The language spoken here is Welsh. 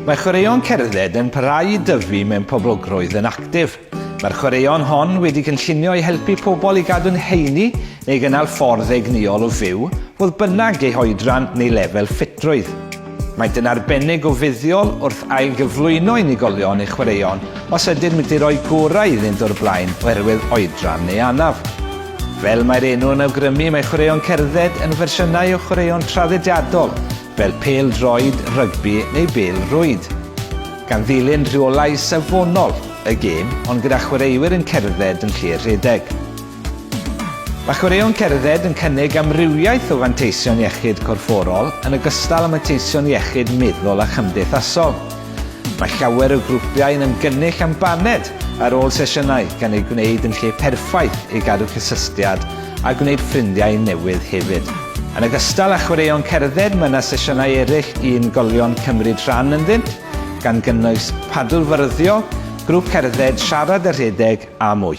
Mae chwaraeon cerdded yn parhau i dyfu mewn poblogrwydd yn actif. Mae'r chwaraeon hon wedi cynllunio i helpu pobl i gadw'n heini neu gynnal ffordd egnïol o fyw, fodd bynnag eu hoedran neu lefel ffitrwydd. Maent yn arbennig o fuddiol wrth ail gyflwyno unigolion eu chwaraeon os ydyn mynd i roi gorau iddynt o'r blaen oherwydd oedran neu anaf. Fel mae'r enw yn awgrymu, mae chwaraeon cerdded yn fersiynau o chwaraeon traddodiadol, fel pêl-droed, rygbi neu bêl-rwyd. Gan ddilyn rheolau safonol y gêm, ond gyda chwaraewyr yn cerdded yn lle rhedeg. Mae chwaraeon cerdded yn cynnig amrywiaeth o fanteision iechyd corfforol yn ogystal â manteision iechyd meddwl a chymdeithasol. Mae llawer o grwpiau yn ymgynnull am baned ar ôl sesiynau gan ei gwneud yn lle perffaith i gadw cysystiad a gwneud ffrindiau newydd hefyd. Yn ogystal â chwaraeon cerdded, mae yna sesiynau eraill i unigolion cymryd rhan ynddynt, gan gynnwys padl fyrddio, grŵp cerdded, siarad a rhedeg a mwy.